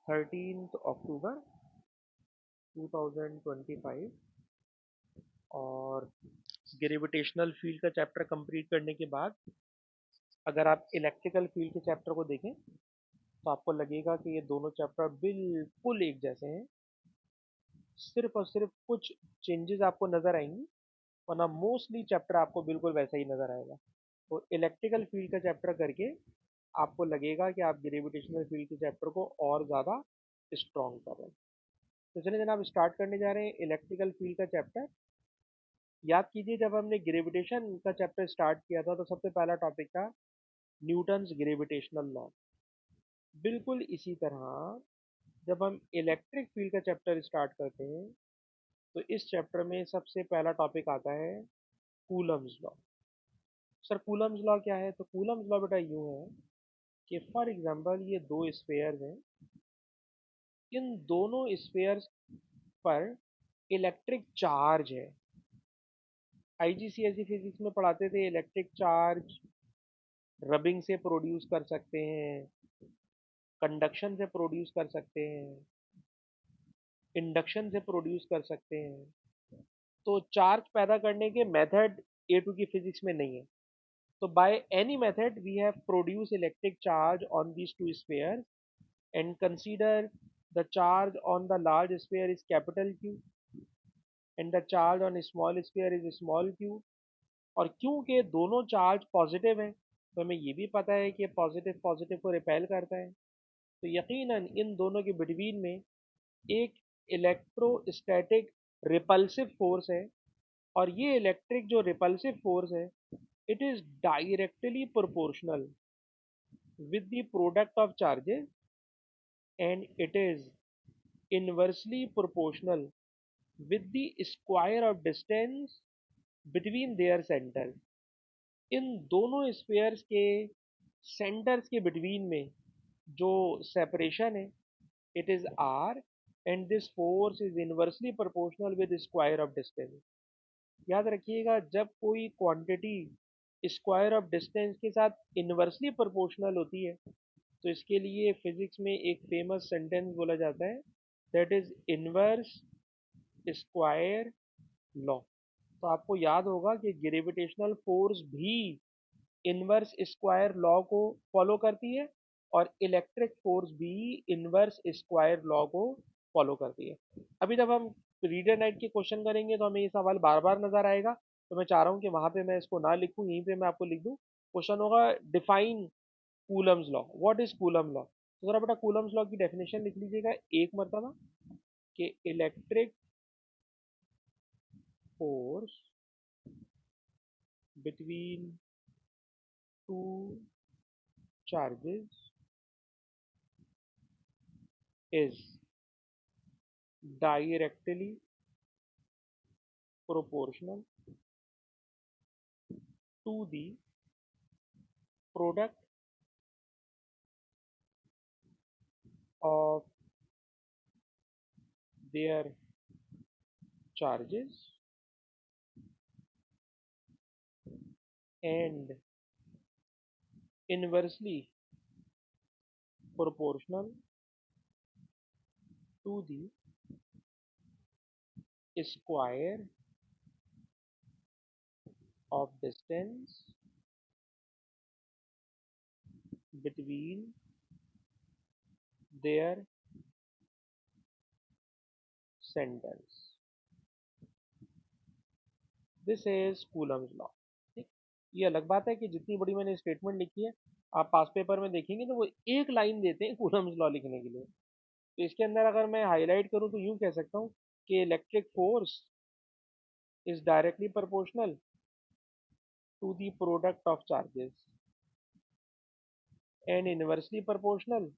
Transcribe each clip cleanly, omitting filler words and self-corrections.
13 अक्टूबर 2025। और gravitational field का chapter complete करने के बाद अगर आप इलेक्ट्रिकल फील्ड के चैप्टर को देखें तो आपको लगेगा कि ये दोनों चैप्टर बिल्कुल एक जैसे हैं। सिर्फ और सिर्फ कुछ चेंजेस आपको नज़र आएंगी, वरना मोस्टली चैप्टर आपको बिल्कुल वैसा ही नज़र आएगा। तो इलेक्ट्रिकल फील्ड का चैप्टर करके आपको लगेगा कि आप ग्रेविटेशनल फील्ड के चैप्टर को और ज़्यादा स्ट्रॉन्ग कर रहे हैं। तो चलिए जनाब स्टार्ट करने जा रहे हैं इलेक्ट्रिकल फील्ड का चैप्टर। याद कीजिए जब हमने ग्रेविटेशन का चैप्टर स्टार्ट किया था तो सबसे पहला टॉपिक था न्यूटन्स ग्रेविटेशनल लॉ। बिल्कुल इसी तरह जब हम इलेक्ट्रिक फील्ड का चैप्टर स्टार्ट करते हैं तो इस चैप्टर में सबसे पहला टॉपिक आता है Coulomb's law. Sir Coulomb's law क्या है? तो कूलम्स लॉ बेटा यूं है कि फॉर एग्जांपल ये दो स्फेयर्स हैं, इन दोनों स्फेयर्स पर इलेक्ट्रिक चार्ज है। आईजीसीएसई फिजिक्स में पढ़ाते थे इलेक्ट्रिक चार्ज रबिंग से प्रोड्यूस कर सकते हैं, कंडक्शन से प्रोड्यूस कर सकते हैं, इंडक्शन से प्रोड्यूस कर सकते हैं। तो चार्ज पैदा करने के मेथड A2 की फिजिक्स में नहीं है। तो by any method we have produce electric charge on these two spheres and consider the charge on the large sphere is capital Q and the charge on small sphere is small q। और क्योंकि दोनों charge positive हैं तो हमें ये भी पता है कि पॉजिटिव पॉजिटिव को रिपेल करता है। तो यकीनन इन दोनों के बिटवीन में एक इलेक्ट्रोस्टैटिक रिपल्सिव फोर्स है। और ये इलेक्ट्रिक जो रिपल्सिव फोर्स है it is directly proportional with the product of charges and it is inversely proportional with the square of distance between their centers। इन दोनों स्फेयर्स के सेंटर्स के बिटवीन में जो सेपरेशन है it is R and this force is inversely proportional with square of distance. याद रखिएगा जब कोई क्वांटिटी स्क्वायर ऑफ डिस्टेंस के साथ इनवर्सली प्रोपोर्शनल होती है तो इसके लिए फिजिक्स में एक फेमस सेंटेंस बोला जाता है that is inverse square law. तो आपको याद होगा कि ग्रेविटेशनल फोर्स भी इनवर्स स्क्वायर लॉ को फॉलो करती है और इलेक्ट्रिक फोर्स भी इनवर्स स्क्वायर लॉ को फॉलो करती है। अभी जब हम रीडर नाइट के क्वेश्चन करेंगे तो हमें ये सवाल बार बार नजर आएगा, तो मैं चाह रहा हूँ कि वहां पे मैं इसको ना लिखूं, यहीं पे मैं आपको लिख दूं। क्वेश्चन होगा define Coulomb's law, what is coulomb law. तो जरा बेटा कूलम्स लॉ की डेफिनेशन लिख लीजिएगा एक मरतबा कि electric force between two charges is directly proportional to the product of their charges and inversely proportional to the square of distance between their centers। This is Coulomb's law. ठीक, ये अलग बात है कि जितनी बड़ी मैंने स्टेटमेंट लिखी है आप पास पेपर में देखेंगे तो वो एक लाइन देते हैं कूलम्स लॉ लिखने के लिए। तो इसके अंदर अगर मैं हाईलाइट करूं तो यूं कह सकता हूं कि electric force is directly proportional to the product of charges and inversely proportional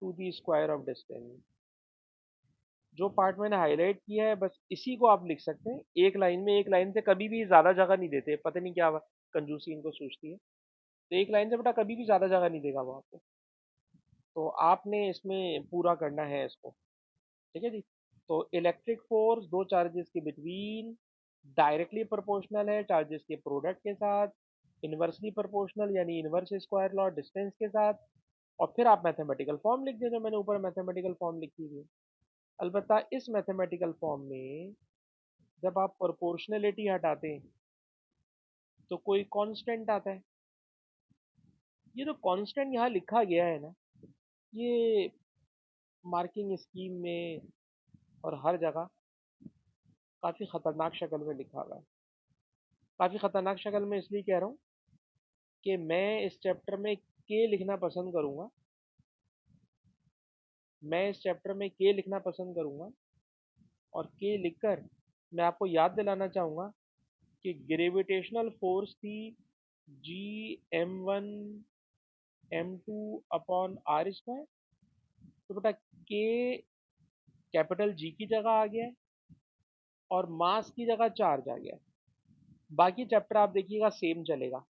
to the square of distance। जो पार्ट मैंने हाईलाइट किया है बस इसी को आप लिख सकते हैं एक लाइन में। एक लाइन से कभी भी ज्यादा जगह नहीं देते, पता नहीं क्या कंजूसी इनको सूझती है। तो एक लाइन से बेटा कभी भी ज्यादा जगह नहीं देगा वो आपको, तो आपने इसमें पूरा करना है इसको। ठीक है जी। तो इलेक्ट्रिक फोर्स दो चार्जेस के बिटवीन डायरेक्टली प्रोपोर्शनल है चार्जेस के प्रोडक्ट के साथ, इनवर्सली प्रोपोर्शनल यानी इनवर्स स्क्वायर लॉ डिस्टेंस के साथ, और फिर आप मैथमेटिकल फॉर्म लिख दें जो मैंने ऊपर मैथमेटिकल फॉर्म लिखी हुई है। अलबत्ता इस मैथमेटिकल फॉर्म में जब आप प्रोपोर्शनलिटी हटाते हैं तो कोई कांस्टेंट आता है। ये जो कांस्टेंट यहाँ लिखा गया है ना, ये मार्किंग स्कीम में और हर जगह काफ़ी ख़तरनाक शक्ल में लिखा हुआ है। काफ़ी ख़तरनाक शक्ल में इसलिए कह रहा हूँ कि मैं इस चैप्टर में के लिखना पसंद करूँगा। मैं इस चैप्टर में के लिखना पसंद करूँगा और के लिखकर मैं आपको याद दिलाना चाहूँगा कि ग्रेविटेशनल फोर्स थी G m1 m2 upon R square. तो बेटा के कैपिटल जी की जगह आ गया है और मास की जगह चार्ज आ गया है। बाकी चैप्टर आप देखिएगा सेम चलेगा।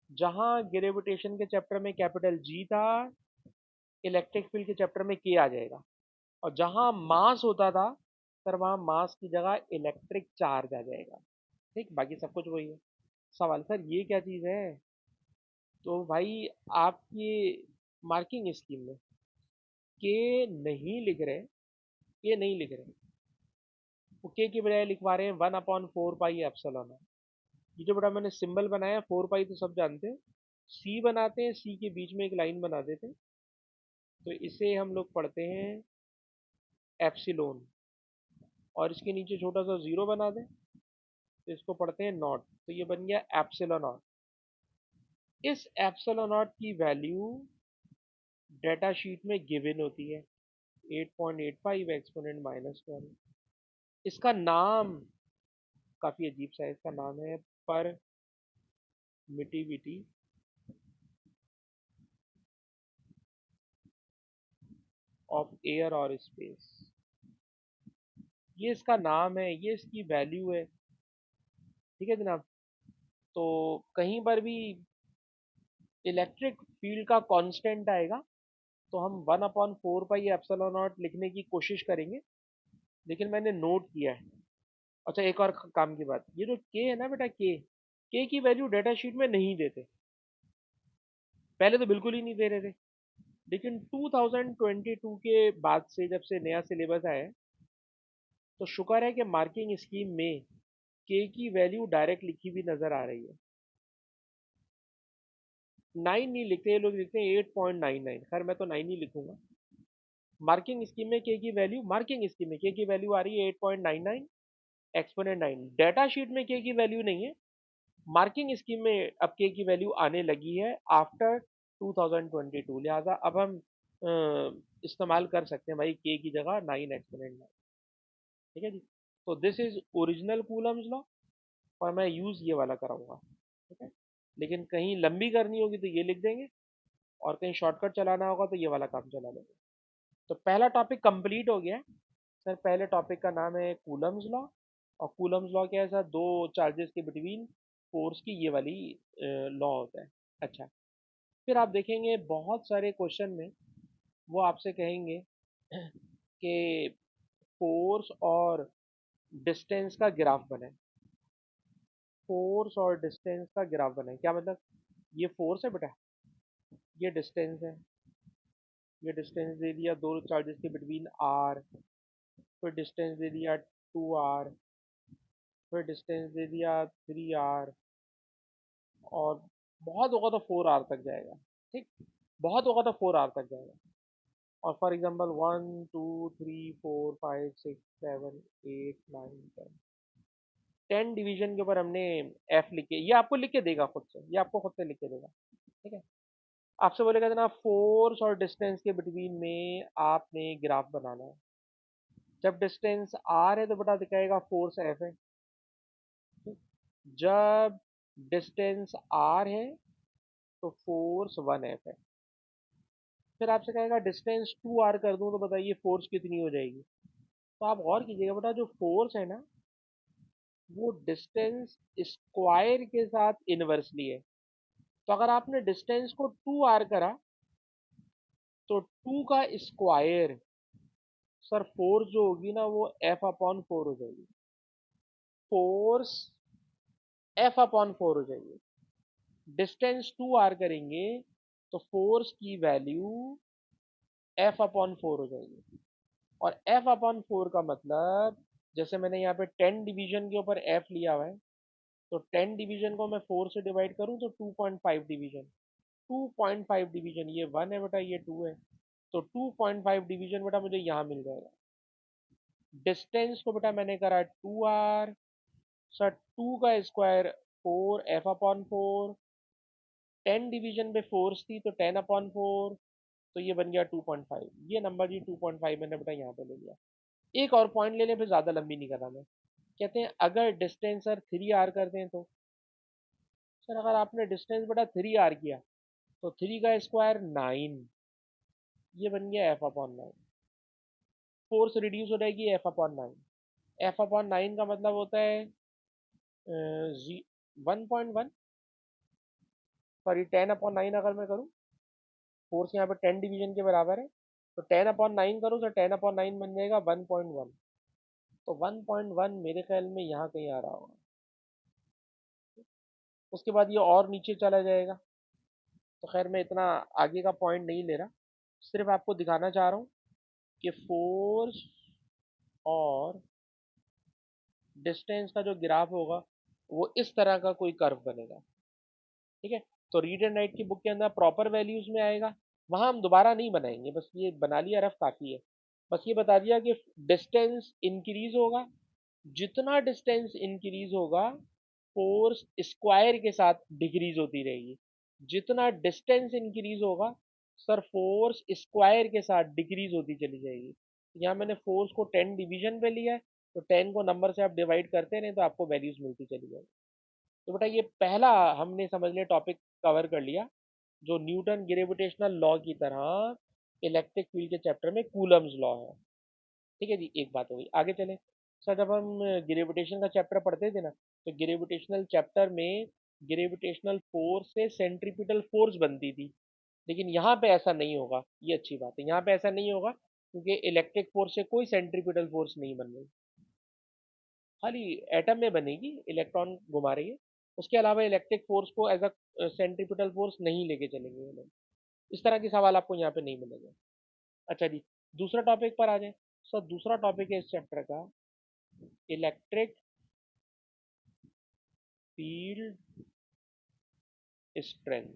जहाँ ग्रेविटेशन के चैप्टर में कैपिटल जी था, इलेक्ट्रिक फील्ड के चैप्टर में के आ जाएगा। और जहाँ मास होता था सर, वहाँ मास की जगह इलेक्ट्रिक चार्ज आ जाएगा। ठीक, बाकी सब कुछ वही है। सवाल सर ये क्या चीज़ है? तो भाई आप ये मार्किंग स्कीम में के नहीं लिख रहे, के नहीं लिख रहे, वो के की बजाय लिखवा रहे हैं 1/4 पाई एप्सिलॉन। ये जो बड़ा मैंने सिंबल बनाया 4 पाई तो सब जानते हैं। सी बनाते हैं, सी के बीच में एक लाइन बना देते हैं, तो इसे हम लोग पढ़ते हैं एप्सिलोन। और इसके नीचे छोटा सा जीरो बना दें तो इसको पढ़ते हैं नॉट, तो ये बन गया एप्सिलॉन नॉट। इस एप्सिलॉन नॉट की वैल्यू डेटा शीट में गिवन होती है 8.85 एक्सपोनेंट -12। इसका नाम काफ़ी अजीब सा है, इसका नाम है परमिटिविटी ऑफ एयर और स्पेस। ये इसका नाम है, ये इसकी वैल्यू है। ठीक है जनाब। तो कहीं पर भी इलेक्ट्रिक फील्ड का कांस्टेंट आएगा तो हम 1/4 पाई एप्सिलॉन नॉट लिखने की कोशिश करेंगे, लेकिन मैंने नोट किया है। अच्छा, एक और काम की बात, ये जो के है ना बेटा, के की वैल्यू डेटा शीट में नहीं देते। पहले तो बिल्कुल ही नहीं दे रहे थे, लेकिन 2022 के बाद से जब से नया सिलेबस आया है तो शुक्र है कि मार्किंग स्कीम में के की वैल्यू डायरेक्ट लिखी हुई नजर आ रही है। 9 नहीं लिखते, ये लोग लिखते हैं 8.99। खैर मैं तो 9 ही लिखूंगा। मार्किंग स्कीम में के की वैल्यू, मार्किंग स्कीम में के की वैल्यू आ रही है 8.99 एक्सपोनेंट 9। डेटा शीट में के की वैल्यू नहीं है। मार्किंग स्कीम में अब के की वैल्यू आने लगी है आफ्टर 2022, लिहाजा अब हम इस्तेमाल कर सकते हैं भाई के की जगह 9 एक्सपोनेंट 9। ठीक है जी। तो this is original Coulomb's law और मैं यूज ये वाला कराऊंगा। ठीक है, लेकिन कहीं लंबी करनी होगी तो ये लिख देंगे और कहीं शॉर्टकट चलाना होगा तो ये वाला काम चला लेंगे। तो पहला टॉपिक कंप्लीट हो गया है। सर पहले टॉपिक का नाम है कूलम्स लॉ। और कूलम्स लॉ क्या है सर? दो चार्जेस के बिटवीन फोर्स की ये वाली लॉ होता है। अच्छा, फिर आप देखेंगे बहुत सारे क्वेश्चन में वो आपसे कहेंगे कि फोर्स और डिस्टेंस का ग्राफ बनाए। फोर्स और डिस्टेंस का ग्राफ बनाए क्या मतलब? ये फोर्स है बेटा, ये डिस्टेंस है। ये डिस्टेंस दे दिया दो चार्जेस के बिटवीन आर, फिर डिस्टेंस दे दिया 2r, फिर डिस्टेंस दे दिया 3r, और बहुत होगा तो 4r तक जाएगा। ठीक, बहुत होगा तो 4r तक जाएगा। और फॉर एग्जांपल 1 2 3 4 5 6 7 8 9 10, 10 डिवीजन के ऊपर हमने एफ लिख के, ये आपको लिख के देगा खुद से, ये आपको खुद से लिख के देगा। ठीक है, आपसे बोलेगा जनाब फोर्स और डिस्टेंस के बिटवीन में आपने ग्राफ बनाना है। जब डिस्टेंस आर है तो बेटा दिखाएगा फोर्स एफ है। जब डिस्टेंस आर है तो फोर्स 1 एफ है। फिर आपसे कहेगा डिस्टेंस 2r कर दूं तो बताइए फोर्स कितनी हो जाएगी? तो आप गौर कीजिएगा बेटा, जो फोर्स है ना वो डिस्टेंस स्क्वायर के साथ इनवर्सली है। तो अगर आपने डिस्टेंस को 2r करा तो 2 का स्क्वायर, सर फोर्स जो होगी ना वो F/4 हो जाएगी। फोर्स F/4 हो जाएगी। डिस्टेंस 2r करेंगे तो फोर्स की वैल्यू एफ अपॉन फोर हो जाएगी। और एफ अपॉन फोर का मतलब, जैसे मैंने यहाँ पे 10 डिवीजन के ऊपर एफ लिया हुआ है, तो 10 डिवीजन को मैं 4 से डिवाइड करूँ तो 2.5 डिवीजन। 2.5 डिवीजन, ये 1 है बेटा, ये 2 है, तो 2.5 डिवीजन बेटा मुझे यहाँ मिल जाएगा। डिस्टेंस को बेटा मैंने करा 2r, सर 2 का square 4 F upon four, 10 division में फोर्स थी तो 10 अपॉन फोर, तो ये बन गया 2.5। ये नंबर जी 2.5 मैंने बेटा यहाँ पे ले लिया। एक और पॉइंट ले लें, फिर ज़्यादा लंबी नहीं कर रहा मैं। कहते हैं अगर डिस्टेंस सर 3r कर दें तो, सर अगर आपने डिस्टेंस बेटा 3r किया तो 3 का स्क्वायर 9, ये बन गया एफ अपॉन 9। फोर्स रिड्यूस हो जाएगी एफ अपॉन 9। एफ अपॉन 9 का मतलब होता है 1.1, सॉरी 10/9 अगर मैं करूँ, फोर्स यहाँ पे 10 डिवीजन के बराबर है, तो 10/9 करूँ तो 10/9 बन जाएगा 1.1। तो 1.1 मेरे ख्याल में यहाँ कहीं आ रहा होगा। उसके बाद ये और नीचे चला जाएगा। तो खैर मैं इतना आगे का पॉइंट नहीं ले रहा, सिर्फ आपको दिखाना चाह रहा हूँ कि फोर्स और डिस्टेंस का जो ग्राफ होगा वो इस तरह का कोई कर्व बनेगा। ठीक है, तो रीड एंड राइट की बुक के अंदर प्रॉपर वैल्यूज में आएगा, वहां हम दोबारा नहीं बनाएंगे, बस ये बना लिया रफ काफी है। बस ये बता दिया कि डिस्टेंस इंक्रीज होगा, जितना डिस्टेंस इंक्रीज होगा फोर्स स्क्वायर के साथ डिक्रीज होती रहेगी। जितना डिस्टेंस इंक्रीज होगा सर फोर्स स्क्वायर के साथ डिक्रीज होती चली जाएगी। यहाँ मैंने फोर्स को 10 डिवीजन पे लिया है, तो 10 को नंबर से आप डिवाइड करते रहे तो आपको वैल्यूज मिलती चली जाएगी। तो बेटा ये पहला हमने समझ लिया टॉपिक कवर कर लिया, जो न्यूटन ग्रेविटेशनल लॉ की तरह इलेक्ट्रिक फील्ड के चैप्टर में कूलम्स लॉ है। ठीक है जी, एक बात हो गई। आगे चले सर, जब हम ग्रेविटेशन का चैप्टर पढ़ते थे ना, तो ग्रेविटेशनल चैप्टर में ग्रेविटेशनल फोर्स से सेंट्रीपिटल फोर्स बनती थी, लेकिन यहाँ पे ऐसा नहीं होगा। ये अच्छी बात है, यहाँ पे ऐसा नहीं होगा क्योंकि इलेक्ट्रिक फोर्स से कोई सेंट्रीपिटल फोर्स नहीं बन रही, खाली एटम में बनेगी, इलेक्ट्रॉन घुमा रही है। उसके अलावा इलेक्ट्रिक फोर्स को एज अ सेंट्रीपिटल फोर्स नहीं लेके चलेंगे ये लोग। इस तरह के सवाल आपको यहाँ पे नहीं मिलेंगे। अच्छा जी, दूसरा टॉपिक पर आ जाए। सर दूसरा टॉपिक है इस चैप्टर का इलेक्ट्रिक फील्ड स्ट्रेंथ।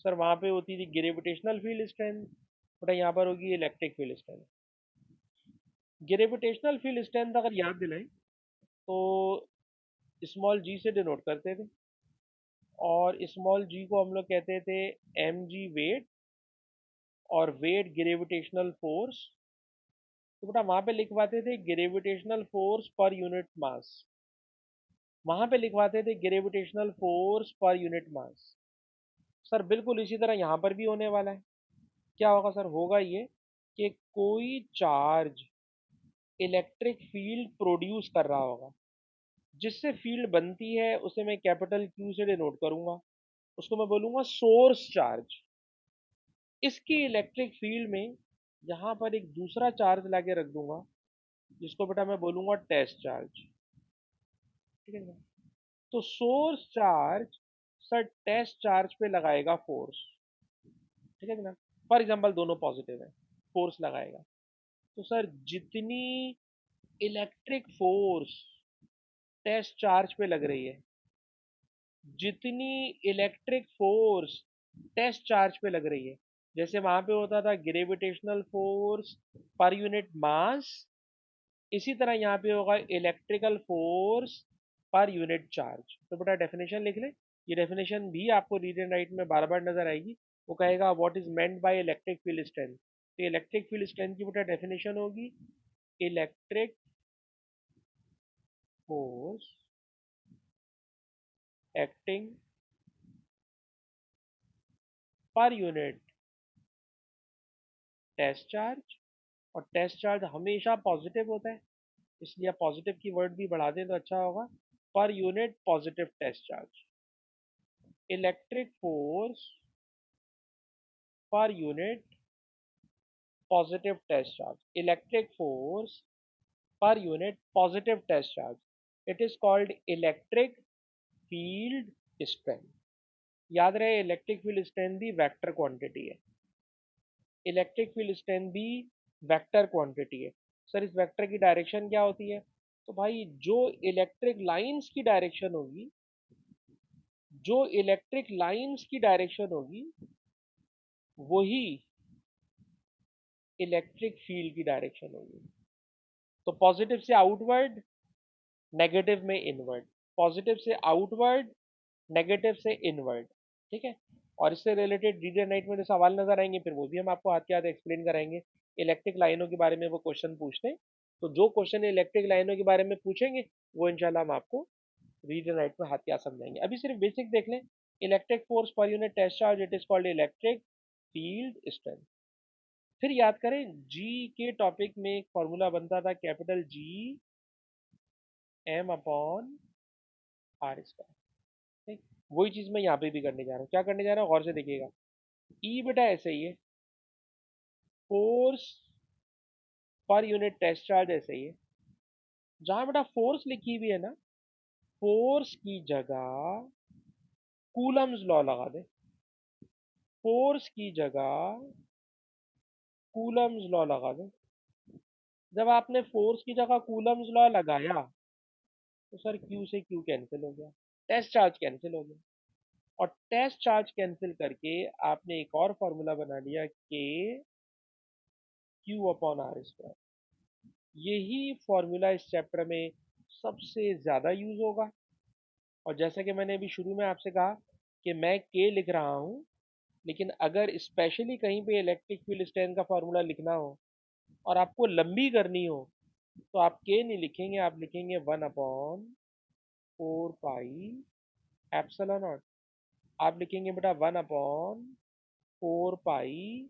सर वहां पे होती थी ग्रेविटेशनल फील्ड स्ट्रेंथ, बेटा यहाँ पर होगी electric field strength. Gravitational field strength अगर याद दिलाएं तो स्मॉल जी से डिनोट करते थे, और स्मॉल जी को हम लोग कहते थे एम जी वेट, और वेट ग्रेविटेशनल फोर्स। तो बेटा वहां पे लिखवाते थे gravitational force per unit mass, वहां पे लिखवाते थे gravitational force per unit mass. Sir बिल्कुल इसी तरह यहाँ पर भी होने वाला है। क्या होगा सर, होगा ये कि कोई चार्ज इलेक्ट्रिक फील्ड प्रोड्यूस कर रहा होगा, जिससे फील्ड बनती है उसे मैं कैपिटल क्यू से डिनोट करूंगा, उसको मैं बोलूंगा सोर्स चार्ज। इसकी इलेक्ट्रिक फील्ड में यहाँ पर एक दूसरा चार्ज लाके रख दूंगा, जिसको बेटा मैं बोलूंगा टेस्ट चार्ज। ठीक है ना, तो source charge sir test charge पे लगाएगा फोर्स। ठीक है ना, फॉर एग्जांपल दोनों पॉजिटिव है, फोर्स लगाएगा, तो सर जितनी इलेक्ट्रिक फोर्स टेस्ट चार्ज पे लग रही है, जितनी इलेक्ट्रिक फोर्स टेस्ट चार्ज पे लग रही है, जैसे वहां पे होता था gravitational force per unit mass, इसी तरह यहाँ पे होगा electrical force per unit charge. तो बेटा डेफिनेशन लिख ले, ये डेफिनेशन भी आपको रीड एंड राइट में बार बार नजर आएगी। वो कहेगा what is meant by electric field strength. तो इलेक्ट्रिक फील्ड स्ट्रेंथ की बेटा डेफिनेशन होगी electric force acting per unit test charge, और टेस्ट चार्ज हमेशा पॉजिटिव होता है, इसलिए आप पॉजिटिव की वर्ड भी बढ़ा दें तो अच्छा होगा, per unit positive test charge. Electric force per unit positive test charge, electric force per unit positive test charge. It is called electric field strength. याद रहे इलेक्ट्रिक फील्ड स्ट्रेंथ भी वेक्टर क्वांटिटी है, इलेक्ट्रिक फील्ड स्ट्रेंथ भी vector quantity है। Sir इस vector की direction क्या होती है? तो भाई जो इलेक्ट्रिक लाइंस की डायरेक्शन होगी, जो इलेक्ट्रिक लाइंस की डायरेक्शन होगी वही इलेक्ट्रिक फील्ड की डायरेक्शन होगी। तो पॉजिटिव से आउटवर्ड, नेगेटिव में इनवर्ड, पॉजिटिव से आउटवर्ड, नेगेटिव से इनवर्ड। ठीक है, और इससे रिलेटेड रीड एंड राइट में जो सवाल नजर आएंगे फिर वो भी हम आपको हाथ के हाथ एक्सप्लेन कराएंगे। इलेक्ट्रिक लाइनों के बारे में वो क्वेश्चन पूछते हैं, तो जो क्वेश्चन इलेक्ट्रिक लाइनों के बारे में पूछेंगे वो इंशाल्लाह हम आपको रीड एंड राइट में हाथ के हाथ समझाएंगे। अभी सिर्फ बेसिक देख लें। Electric force per unit test charge it is called electric field strength. फिर याद करें जी के टॉपिक में एक फॉर्मूला बनता था, capital G M upon R square. ठीक, वही चीज मैं यहाँ पे भी करने जा रहा हूँ। क्या करने जा रहा हूँ गौर से देखिएगा। ई बेटा ऐसे ही है, force per unit test charge ऐसे ही है। जहां बेटा फोर्स लिखी हुई है ना, फोर्स की जगह कूलम्स लॉ लगा दे, फोर्स की जगह कूलम्स लॉ लगा दे। जब आपने फोर्स की जगह कूलम्स लॉ लगाया तो सर क्यू से क्यू कैंसिल हो गया, टेस्ट चार्ज कैंसिल हो गया, और टेस्ट चार्ज कैंसिल करके आपने एक और फॉर्मूला बना लिया के क्यू अपॉन आर स्क्वायर। यही फॉर्मूला इस चैप्टर में सबसे ज़्यादा यूज होगा। और जैसा कि मैंने अभी शुरू में आपसे कहा कि मैं के लिख रहा हूँ, लेकिन अगर स्पेशली कहीं पे इलेक्ट्रिक फील्ड स्ट्रेंथ का फॉर्मूला लिखना हो और आपको लंबी करनी हो तो आप के नहीं लिखेंगे, आप लिखेंगे 1/4 पाई एप्सिलॉन नॉट। आप लिखेंगे बेटा 1/4 पाई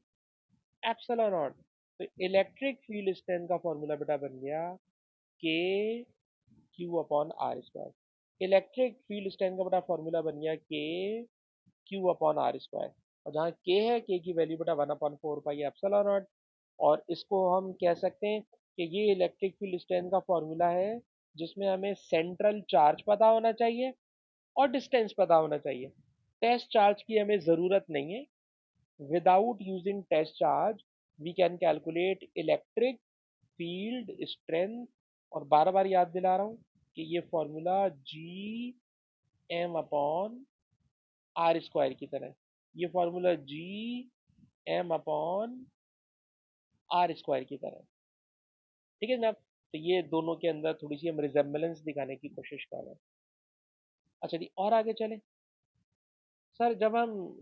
एप्सिलॉन नॉट। तो इलेक्ट्रिक फील्ड स्ट्रेंथ का फॉर्मूला बेटा बन गया K Q upon R square. Electric field strength का बेटा फॉर्मूला बन गया K Q upon R square. और जहाँ के है, के की वैल्यू बेटा 1/4 पाई एप्सिलॉन नॉट। और इसको हम कह सकते हैं कि ये इलेक्ट्रिक फील्ड स्ट्रेंथ का फॉर्मूला है जिसमें हमें सेंट्रल चार्ज पता होना चाहिए और डिस्टेंस पता होना चाहिए। टेस्ट चार्ज की हमें ज़रूरत नहीं है। Without using test charge we can calculate electric field strength. और बार बार याद दिला रहा हूँ कि ये formula G M upon R square की तरह है। ये formula G M upon R square की तरह है। ठीक है जनाब, तो ये दोनों के अंदर थोड़ी सी हम रिजेम्बलेंस दिखाने की कोशिश कर रहे हैं। अच्छा जी, और आगे चले। सर जब हम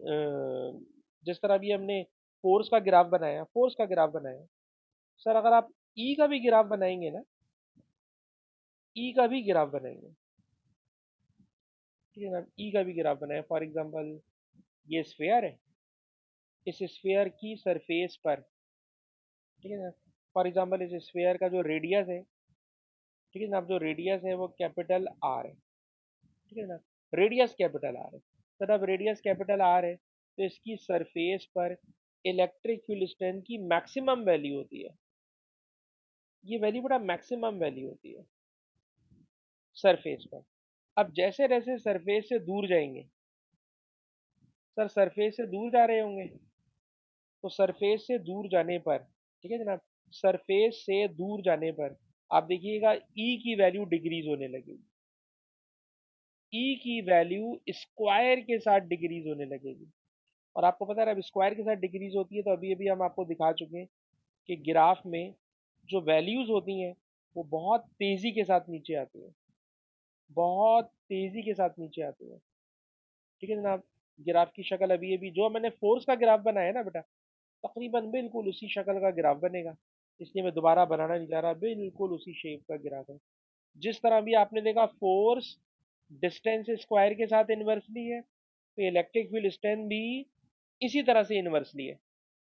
जिस तरह भी हमने फोर्स का ग्राफ बनाया, फोर्स का ग्राफ बनाया, सर अगर आप ई का भी ग्राफ बनाएंगे ना, ई का भी ग्राफ बनाएंगे, ठीक है ना, ई का भी ग्राफ बनाया, फॉर एग्जांपल ये स्फेयर है, इस स्फेयर की सरफेस पर, ठीक है ना, फॉर एग्जांपल इस स्फेयर का जो रेडियस है, ठीक है ना, अब जो रेडियस है वो कैपिटल आर है, ठीक है ना, रेडियस कैपिटल आर है। सर अब रेडियस कैपिटल आर है तो इसकी सरफेस पर इलेक्ट्रिक फील्ड स्ट्रेंथ की मैक्सिमम वैल्यू होती है। ये वैल्यू बड़ा मैक्सिमम वैल्यू होती है सरफेस पर। अब जैसे जैसे सरफेस से दूर जाएंगे, सर सरफेस से दूर जा रहे होंगे, तो सरफेस से दूर जाने पर, ठीक है जनाब, सरफेस से दूर जाने पर आप देखिएगा ई की वैल्यू डिक्रीज होने लगेगी, ई की वैल्यू स्क्वायर के साथ डिक्रीज होने लगेगी। और आपको पता है अब स्क्वायर के साथ डिक्रीज होती है तो अभी अभी हम आपको दिखा चुके हैं कि ग्राफ में जो वैल्यूज होती हैं वो बहुत तेजी के साथ नीचे आती है, बहुत तेजी के साथ नीचे आती है। ठीक है जनाब, ग्राफ की शक्ल अभी अभी जो मैंने फोर्स का ग्राफ बनाया है ना बेटा, तकरीबन बिल्कुल उसी शक्ल का ग्राफ बनेगा, इसलिए मैं दोबारा बनाना नहीं चाह रहा, बिल्कुल उसी शेप का ग्राफ है। जिस तरह भी आपने देखा फोर्स डिस्टेंस स्क्वायर के साथ इन्वर्सली है, तो इलेक्ट्रिक फील्ड स्ट्रेंथ भी इसी तरह से इन्वर्सली है।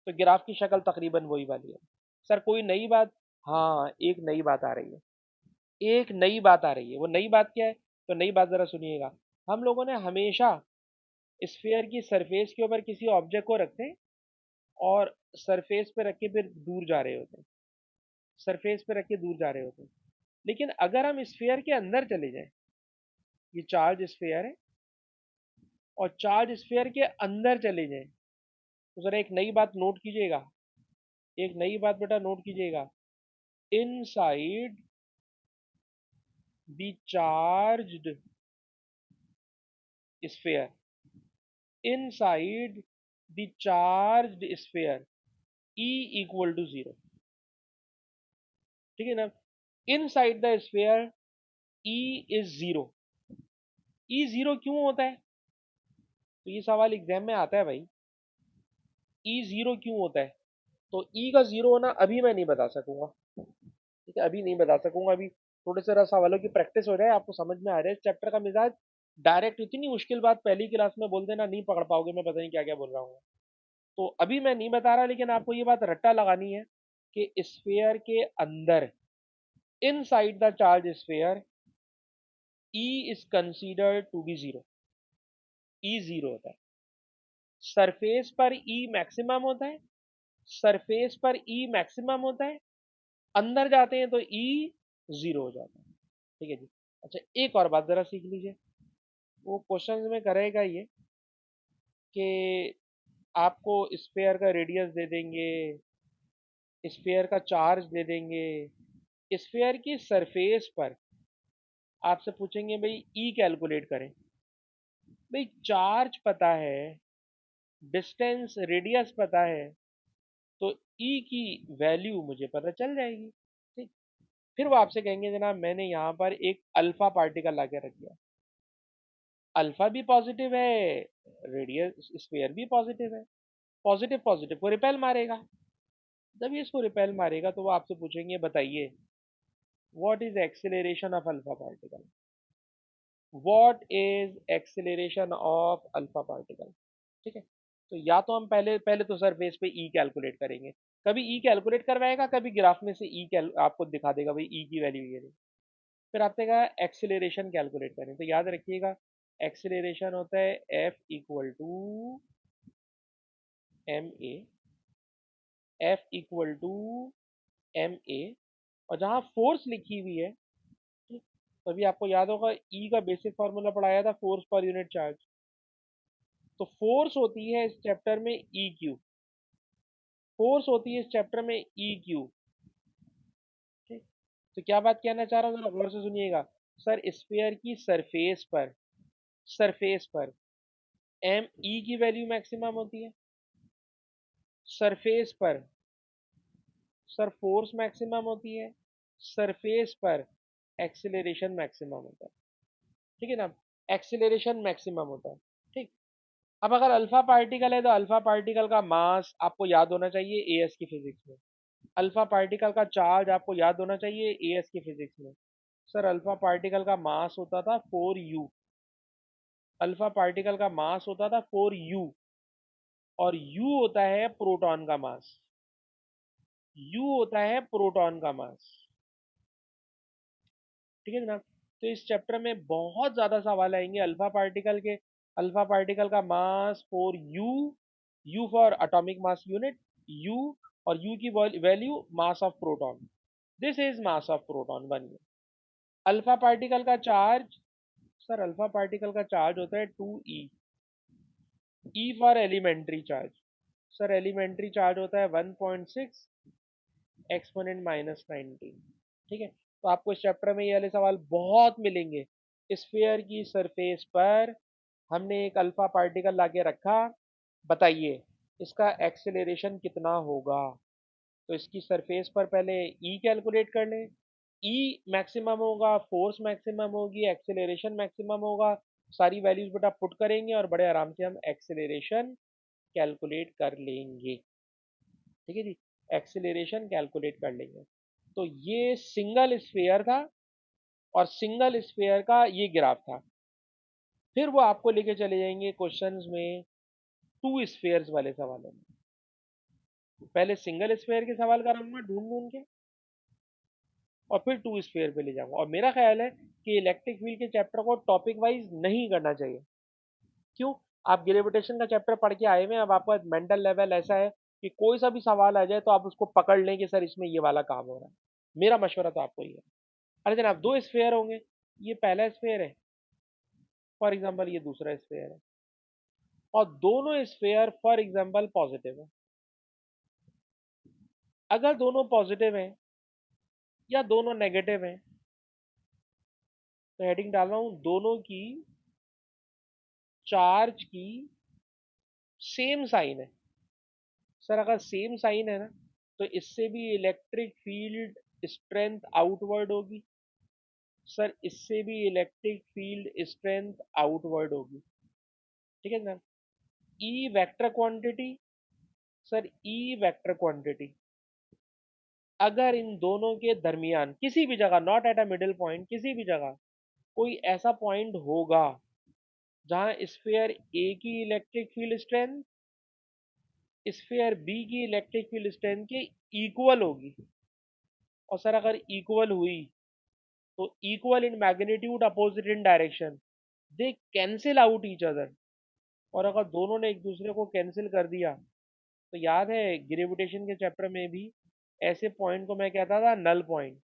तो ग्राफ की शक्ल तकरीबन वही वाली है। सर कोई नई बात? हाँ, एक नई बात आ रही है, एक नई बात आ रही है। वो नई बात क्या है? तो नई बात जरा सुनिएगा। हम लोगों ने हमेशा स्फीयर की सरफेस के ऊपर किसी ऑब्जेक्ट को रखते हैं और सरफेस पे रख के फिर दूर जा रहे होते हैं, सरफेस पे रख के दूर जा रहे होते हैं। लेकिन अगर हम स्फीयर के अंदर चले जाएं, ये चार्ज स्फीयर है और चार्ज स्फीयर के अंदर चले जाएं, तो जरा एक नई बात नोट कीजिएगा, एक नई बात बेटा नोट कीजिएगा, inside the charged sphere, inside the charged sphere E equal to 0, ठीक है ना। Inside the sphere E is 0। E 0 क्यों होता है, तो ये सवाल एग्जाम में आता है भाई, E 0 क्यों होता है। तो E का 0 होना अभी मैं नहीं बता सकूंगा, ठीक है, अभी नहीं बता सकूंगा, अभी थोड़े से सवालों की प्रैक्टिस हो जाए, आपको समझ में आ रहा है इस चैप्टर का मिजाज। डायरेक्ट इतनी मुश्किल बात पहली क्लास में बोल देना, नहीं पकड़ पाओगे, मैं पता नहीं क्या क्या बोल रहा हूँ। तो अभी मैं नहीं बता रहा, लेकिन आपको ये बात रट्टा लगानी है कि स्फीयर के अंदर, inside the charge sphere E is considered to be 0। E 0 होता है, सरफेस पर E मैक्सिमम होता है, सरफेस पर E मैक्सिमम होता है, अंदर जाते हैं तो E 0 हो जाता है, ठीक है जी। अच्छा, एक और बात जरा सीख लीजिए, वो क्वेश्चन में करेगा ये कि आपको स्फीयर का रेडियस दे देंगे, स्फीयर का चार्ज दे देंगे, स्फीयर की सरफेस पर आपसे पूछेंगे भाई ई कैलकुलेट करें। भाई चार्ज पता है, डिस्टेंस रेडियस पता है, तो ई की वैल्यू मुझे पता चल जाएगी, ठीक। फिर वो आपसे कहेंगे जनाब मैंने यहाँ पर एक अल्फा पार्टिकल ला के रख दिया, अल्फा भी पॉजिटिव है, रेडियस स्फीयर भी पॉजिटिव है, पॉजिटिव पॉजिटिव को रिपेल मारेगा। जब ये इसको रिपेल मारेगा तो वो आपसे पूछेंगे बताइए what is acceleration of alpha particle, what is acceleration of alpha particle, ठीक है। तो या तो हम पहले पहले तो सरफेस पे ई कैलकुलेट करेंगे, कभी ई कैलकुलेट करवाएगा, कभी ग्राफ में से ई आपको दिखा देगा भाई ई की वैल्यू ये, फिर आपने कहा एक्सेलरेशन कैलकुलेट करें, तो याद रखिएगा एक्सेलरेशन होता है F equal to M A, F equal to M A, और जहाँ फोर्स लिखी हुई है, ठीक, तभी आपको याद होगा ई का बेसिक फार्मूला पढ़ाया था, फोर्स पर यूनिट चार्ज। तो फोर्स होती है इस चैप्टर में ई क्यू, फोर्स होती है इस चैप्टर में ई क्यू, ठीक। तो क्या बात कहना चाह रहा हूँ जरा गौर से सुनिएगा, सर स्फीयर की सरफेस पर, सरफेस पर एम ई की वैल्यू मैक्सिमम होती है, सरफेस पर सर फोर्स मैक्सिमम होती है, सरफेस पर एक्सीलरेशन मैक्सिमम होता है, ठीक है ना, एक्सीलरेशन मैक्सिमम होता है, ठीक। अब अगर अल्फा पार्टिकल है तो अल्फा पार्टिकल का मास आपको याद होना चाहिए एएस की फिजिक्स में, अल्फा पार्टिकल का चार्ज आपको याद होना चाहिए एएस की फिजिक्स में। सर अल्फा पार्टिकल का मास होता था 4u, अल्फा पार्टिकल का मास होता था 4u, और u होता है प्रोटॉन का मास, u होता है प्रोटॉन का मास, ठीक है जनाब। तो इस चैप्टर में बहुत ज्यादा सवाल आएंगे अल्फा पार्टिकल के, अल्फा पार्टिकल का mass for U, U for atomic mass unit, U, और यू की value mass of proton, this is mass of proton 1 alpha particle का चार्ज, सर अल्फा पार्टिकल का चार्ज होता है 2e, E for elementary charge, sir elementary charge होता है 1.6 exponent minus 19, ठीक है। तो आपको इस चैप्टर में ये वाले सवाल बहुत मिलेंगे, स्फीयर की सरफेस पर हमने एक अल्फा पार्टिकल लाके रखा, बताइए इसका एक्सेलरेशन कितना होगा। तो इसकी सरफेस पर पहले ई कैलकुलेट कर लें, ई मैक्सिमम होगा, फोर्स मैक्सिमम होगी, एक्सेलरेशन मैक्सिमम होगा, सारी वैल्यूज बेटा पुट करेंगे और बड़े आराम से हम एक्सेलरेशन कैलकुलेट कर लेंगे, ठीक है जी, एक्सेलरेशन कैलकुलेट कर लेंगे। तो ये सिंगल स्फीयर था, और सिंगल स्फीयर का ये ग्राफ था। फिर वो आपको लेके चले जाएंगे क्वेश्चंस में टू स्फीयर्स वाले सवालों में, पहले सिंगल स्फीयर के सवाल कराऊंगा ढूंढ ढूंढ के, और फिर टू स्फीयर पे ले जाऊंगा। और मेरा ख्याल है कि इलेक्ट्रिक फील्ड के चैप्टर को टॉपिक वाइज नहीं करना चाहिए। क्यों, आप ग्रेविटेशन का चैप्टर पढ़ के आए हुए हैं, अब आपका मेंटल लेवल ऐसा है कि कोई सा भी सवाल आ जाए तो आप उसको पकड़ लें कि सर इसमें ये वाला काम हो रहा है। मेरा मशवरा तो आपको ये है। अरे जनाब दो स्फीयर होंगे, ये पहला स्फीयर है, फॉर एग्जाम्पल ये दूसरा स्फीयर है, और दोनों स्फेयर फॉर एग्जांपल पॉजिटिव है। अगर दोनों पॉजिटिव हैं या दोनों नेगेटिव हैं, तो हेडिंग डाल रहा हूं दोनों की चार्ज की सेम साइन है। सर अगर सेम साइन है ना, तो इससे भी इलेक्ट्रिक फील्ड स्ट्रेंथ आउटवर्ड होगी। सर इससे भी इलेक्ट्रिक फील्ड स्ट्रेंथ आउटवर्ड होगी। ठीक है ना। E vector quantity, sir E vector quantity अगर इन दोनों के दरमियान किसी भी जगह, not at a middle point, किसी भी जगह कोई ऐसा पॉइंट होगा जहां स्फीयर ए की electric field strength sphere B की इलेक्ट्रिक फील्ड स्ट्रेंथ के इक्वल होगी, और सर अगर इक्वल हुई तो equal in magnitude opposite in direction, they cancel out each other. और अगर दोनों ने एक दूसरे को कैंसिल कर दिया, तो याद है ग्रेविटेशन के चैप्टर में भी ऐसे पॉइंट को मैं कहता था नल पॉइंट।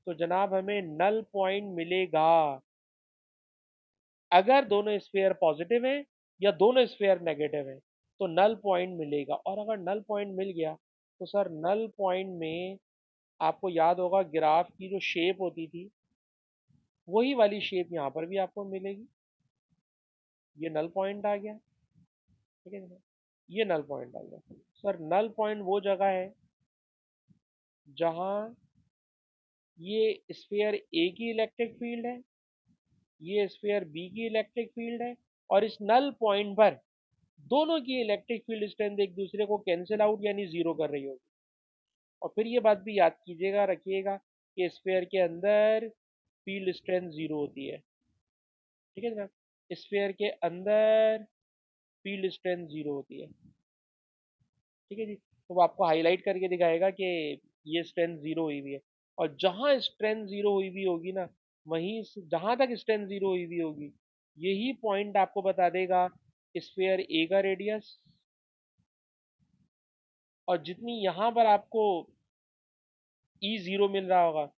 तो जनाब हमें नल पॉइंट मिलेगा अगर दोनों स्फीयर पॉजिटिव हैं या दोनों स्फीयर नेगेटिव हैं, तो नल पॉइंट मिलेगा। और अगर नल पॉइंट मिल गया, तो सर नल पॉइंट में आपको याद होगा ग्राफ की जो शेप होती थी, वही वाली शेप यहाँ पर भी आपको मिलेगी। ये नल पॉइंट आ गया। ठीक है ना? ये नल पॉइंट आ गया। सर नल पॉइंट वो जगह है जहाँ ये स्फीयर ए की इलेक्ट्रिक फील्ड है, ये स्फीयर बी की इलेक्ट्रिक फील्ड है, और इस नल पॉइंट पर दोनों की इलेक्ट्रिक फील्ड स्ट्रेंथ एक दूसरे को कैंसिल आउट यानी जीरो कर रही होगी। और फिर ये बात भी याद कीजिएगा, रखिएगा कि स्फीयर के अंदर फील्ड स्ट्रेंथ जीरो होती है। ठीक है ना। स्फीयर के अंदर फील्ड स्ट्रेंथ जीरो होती है। ठीक है जी। तो वो आपको हाईलाइट करके दिखाएगा कि ये स्ट्रेंथ जीरो हुई हुई है। और जहां स्ट्रेंथ जीरो हुई हुई होगी ना, वहीं जहां तक स्ट्रेंथ जीरो हुई हुई होगी, यही पॉइंट आपको बता देगा स्फीयर ए का रेडियस। और जितनी यहां पर आपको ई जीरो मिल रहा होगा,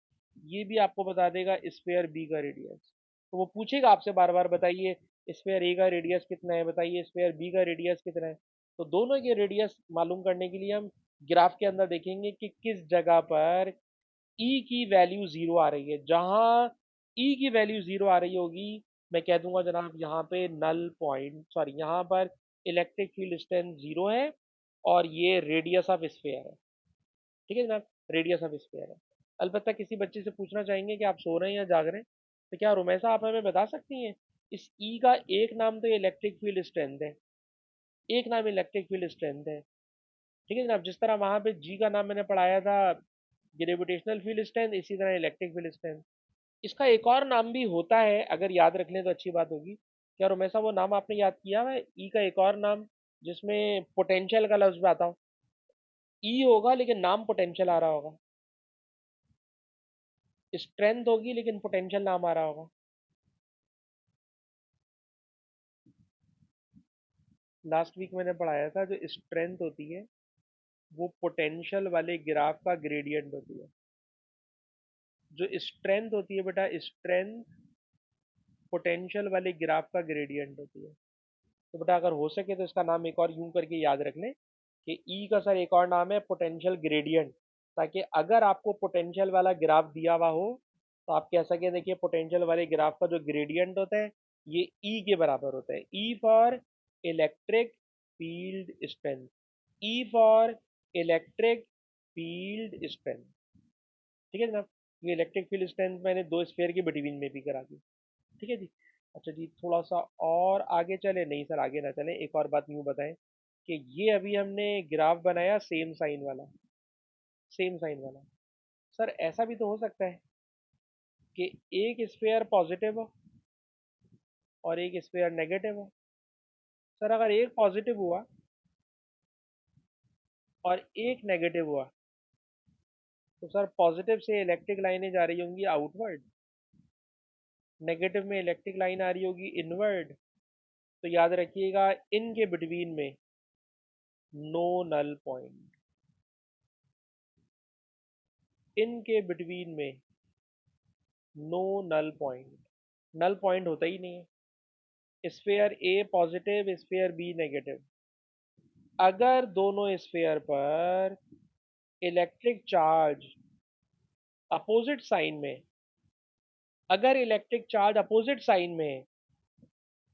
ये भी आपको बता देगा स्फीयर बी का रेडियस। तो वो पूछेगा आपसे बार बार, बताइए स्फीयर ए का रेडियस कितना है, बताइए स्फीयर बी का रेडियस कितना है। तो दोनों के रेडियस मालूम करने के लिए हम ग्राफ के अंदर देखेंगे कि किस जगह पर ई की वैल्यू जीरो आ रही है। जहां ई की वैल्यू जीरो आ रही होगी, मैं कह दूंगा जनाब यहाँ पे नल पॉइंट, सॉरी यहाँ पर इलेक्ट्रिक फील्ड स्ट्रेंथ जीरो है, और ये रेडियस ऑफ स्फीयर है। ठीक है जनाब, रेडियस ऑफ स्क्वायर है। अलबत्ता किसी बच्चे से पूछना चाहेंगे कि आप सो रहे हैं या जाग रहे हैं, तो क्या रुमैसा आप हमें बता सकती हैं इस ई का एक नाम तो इलेक्ट्रिक फील्ड स्ट्रेंथ है, एक नाम इलेक्ट्रिक फील्ड स्ट्रेंथ है। ठीक है जनाब, जिस तरह वहां पे जी का नाम मैंने पढ़ाया था ग्रेविटेशनल फील्ड स्ट्रेंथ, इसी तरह इलेक्ट्रिक फील्ड स्ट्रेंथ। इसका एक और नाम भी होता है, अगर याद रख लें तो अच्छी बात होगी। क्या रुमैसा वो नाम आपने याद किया है ई का एक और नाम, जिसमें पोटेंशियल का लफ्ज आता हो? ई होगा लेकिन नाम पोटेंशियल आ रहा होगा, स्ट्रेंथ होगी लेकिन पोटेंशियल नाम आ रहा होगा। लास्ट वीक मैंने पढ़ाया था जो स्ट्रेंथ होती है वो पोटेंशियल वाले ग्राफ का ग्रेडियंट होती है। जो स्ट्रेंथ होती है बेटा, स्ट्रेंथ पोटेंशियल वाले ग्राफ का ग्रेडियंट होती है। तो बेटा अगर हो सके तो इसका नाम एक और यूं करके याद रख लें कि ई का सर एक और नाम है पोटेंशियल ग्रेडियंट, ताकि अगर आपको पोटेंशियल वाला ग्राफ दिया हुआ हो, तो आप कह सकें देखिए पोटेंशियल वाले ग्राफ का जो ग्रेडियंट होता है ये ई के बराबर होता है। E for electric field strength, E for electric field strength. ठीक है जनाब, ये इलेक्ट्रिक फील्ड स्ट्रेंथ मैंने दो स्फीयर के बिटवीन में भी करा दी। ठीक है जी। अच्छा जी, थोड़ा सा और आगे चले? नहीं सर आगे ना चले, एक और बात यूँ बताएं कि ये अभी हमने ग्राफ बनाया सेम साइन वाला, सेम साइन वाला। सर ऐसा भी तो हो सकता है कि एक स्फीयर पॉजिटिव हो और एक स्फीयर नेगेटिव हो। सर अगर एक पॉजिटिव हुआ और एक नेगेटिव हुआ, तो सर पॉजिटिव से इलेक्ट्रिक लाइनें जा रही होंगी आउटवर्ड, नेगेटिव में इलेक्ट्रिक लाइन आ रही होगी इनवर्ड। तो याद रखिएगा इनके बिटवीन में नो नल पॉइंट, इनके बिटवीन में no null point, null point होता ही नहीं है। Sphere A positive, sphere B negative. अगर दोनों स्फीयर पर इलेक्ट्रिक चार्ज अपोजिट साइन में, अगर इलेक्ट्रिक चार्ज अपोजिट साइन में है,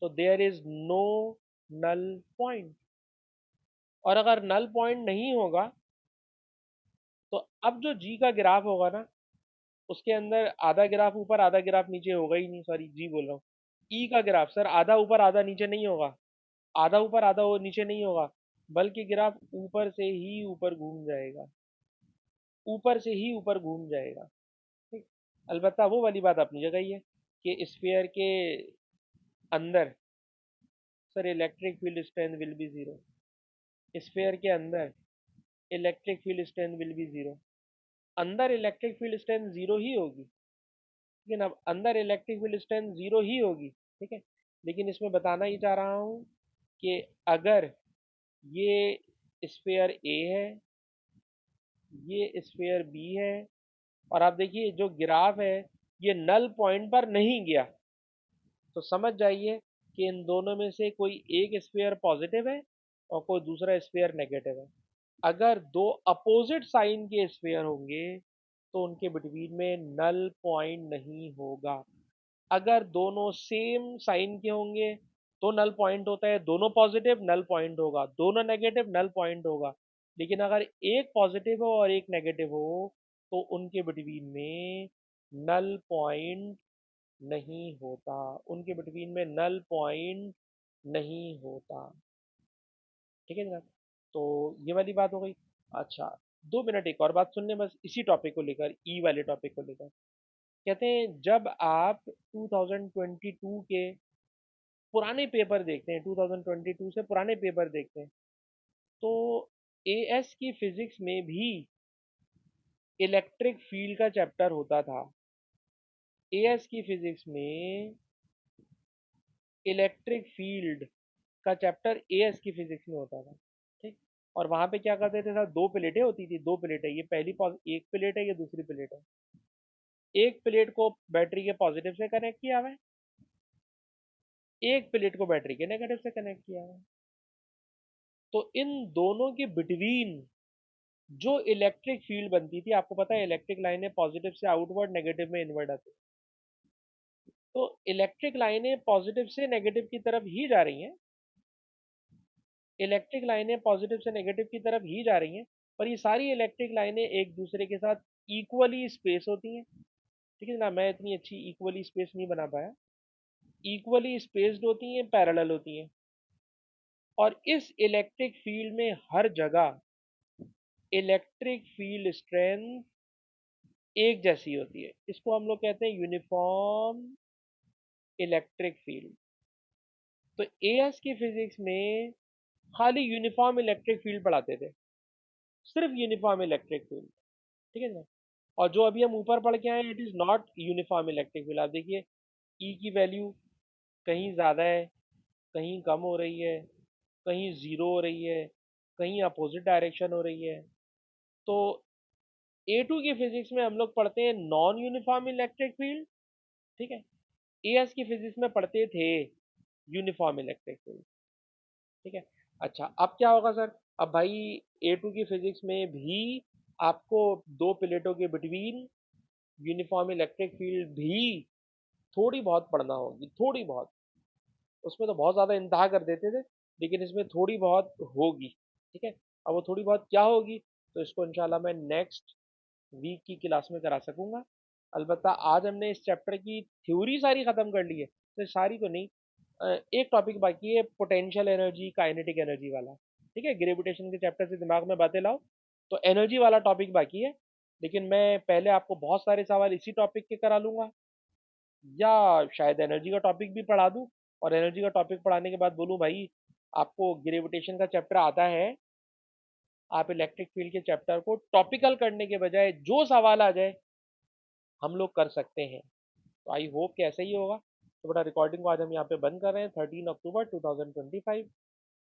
तो there is no null point. और अगर नल पॉइंट नहीं होगा, तो अब जो जी का ग्राफ होगा ना, उसके अंदर आधा ग्राफ ऊपर आधा ग्राफ नीचे होगा ही नहीं, सॉरी जी बोल रहा हूँ। ई का ग्राफ सर आधा ऊपर आधा नीचे नहीं होगा, आधा ऊपर आधा वो नीचे नहीं होगा, बल्कि ग्राफ ऊपर से ही ऊपर घूम जाएगा, ऊपर से ही ऊपर घूम जाएगा। ठीक। अलबत्ता वो वाली बात अपनी जगह ही है कि स्फीयर के अंदर sir electric field strength will be zero. Sphere के अंदर electric field strength will be zero. अंदर इलेक्ट्रिक फील्ड स्ट्रेंथ जीरो ही होगी, लेकिन अब अंदर इलेक्ट्रिक फील्ड स्ट्रेंथ जीरो ही होगी। ठीक है, लेकिन इसमें बताना ही चाह रहा हूँ कि अगर ये स्फीयर ए है, ये स्फीयर बी है, और आप देखिए जो ग्राफ है ये नल पॉइंट पर नहीं गया, तो समझ जाइए कि इन दोनों में से कोई एक स्फीयर पॉजिटिव है और कोई दूसरा स्फीयर नेगेटिव है। अगर दो अपोजिट साइन के स्फीयर होंगे तो उनके बिटवीन में नल पॉइंट नहीं होगा। अगर दोनों सेम साइन के होंगे तो नल पॉइंट होता है, दोनों पॉजिटिव नल पॉइंट होगा, दोनों नेगेटिव नल पॉइंट होगा। लेकिन अगर एक पॉजिटिव हो और एक नेगेटिव हो तो उनके बिटवीन में नल पॉइंट नहीं होता, उनके बिटवीन में नल पॉइंट नहीं होता। ठीक है जनाब, तो ये वाली बात हो गई। अच्छा, 2 मिनट एक और बात सुन लें बस इसी टॉपिक को लेकर, ई वाले टॉपिक को लेकर। कहते हैं जब आप 2022 के पुराने पेपर देखते हैं, 2022 से पुराने पेपर देखते हैं, तो एएस की फिजिक्स में भी इलेक्ट्रिक फील्ड का चैप्टर होता था। एएस की फिजिक्स में इलेक्ट्रिक फील्ड का चैप्टर एएस की फिजिक्स में होता था। ठीक। और वहां पे क्या करते थे सर, दो प्लेटें होती थी, दो प्लेटें, ये पहली एक प्लेट है, ये दूसरी प्लेट है। एक प्लेट को बैटरी के पॉजिटिव से कनेक्ट किया हुआ है, एक प्लेट को बैटरी के नेगेटिव से कनेक्ट किया हुआ है। तो इन दोनों के बिटवीन जो इलेक्ट्रिक फील्ड बनती थी, आपको पता है इलेक्ट्रिक लाइनें पॉजिटिव से आउटवर्ड नेगेटिव में इन्वर्ट आती है, तो इलेक्ट्रिक लाइनें पॉजिटिव से नेगेटिव की तरफ ही जा रही हैं, इलेक्ट्रिक लाइनें पॉजिटिव से नेगेटिव की तरफ ही जा रही हैं, पर ये सारी इलेक्ट्रिक लाइनें एक दूसरे के साथ इक्वली स्पेस होती हैं। ठीक है ना, मैं इतनी अच्छी इक्वली स्पेस नहीं बना पाया, इक्वली स्पेस्ड होती हैं, पैरेलल होती हैं। और इस इलेक्ट्रिक फील्ड में हर जगह इलेक्ट्रिक फील्ड स्ट्रेंथ एक जैसी होती है, इसको हम लोग कहते हैं यूनिफॉर्म इलेक्ट्रिक फील्ड। तो एएस की फिजिक्स में खाली यूनिफॉर्म इलेक्ट्रिक फील्ड पढ़ाते थे, सिर्फ यूनिफॉर्म इलेक्ट्रिक फील्ड। ठीक है ना, और जो अभी हम ऊपर पढ़ के आए it is not uniform electric field. आप देखिए ई की वैल्यू कहीं ज़्यादा है, कहीं कम हो रही है, कहीं ज़ीरो हो रही है, कहीं अपोजिट डायरेक्शन हो रही है। तो A2 की फिजिक्स में हम लोग पढ़ते हैं नॉन यूनिफॉर्म इलेक्ट्रिक फील्ड। ठीक है, एएस की फिजिक्स में पढ़ते थे यूनिफॉर्म इलेक्ट्रिक फील्ड। ठीक है। अच्छा, अब क्या होगा सर, अब भाई A2 की फिजिक्स में भी आपको दो प्लेटों के बिटवीन यूनिफॉर्म इलेक्ट्रिक फील्ड भी थोड़ी बहुत पढ़ना होगी, थोड़ी बहुत। उसमें तो बहुत ज़्यादा इंतहा कर देते थे, लेकिन इसमें थोड़ी बहुत होगी। ठीक है, अब वो थोड़ी बहुत क्या होगी, तो इसको इंशाल्लाह मैं नेक्स्ट वीक की क्लास में करा सकूंगा। अलबत्ता आज हमने इस चैप्टर की थ्योरी सारी ख़त्म कर ली है, तो सारी तो नहीं, एक टॉपिक बाकी है, पोटेंशियल एनर्जी काइनेटिक एनर्जी वाला। ठीक है, ग्रेविटेशन के चैप्टर से दिमाग में बातें लाओ, तो एनर्जी वाला टॉपिक बाकी है। लेकिन मैं पहले आपको बहुत सारे सवाल इसी टॉपिक के करा लूंगा, या शायद एनर्जी का टॉपिक भी पढ़ा दूं, और एनर्जी का टॉपिक पढ़ाने के बाद बोलूं भाई आपको ग्रेविटेशन का चैप्टर आता है, आप इलेक्ट्रिक फील्ड के चैप्टर को टॉपिकल करने के बजाय जो सवाल आ जाए हम लोग कर सकते हैं। तो आई होप कि ऐसा ही होगा। तो बेटा रिकॉर्डिंग को आज हम यहाँ पे बंद कर रहे हैं, 13 अक्टूबर 2025।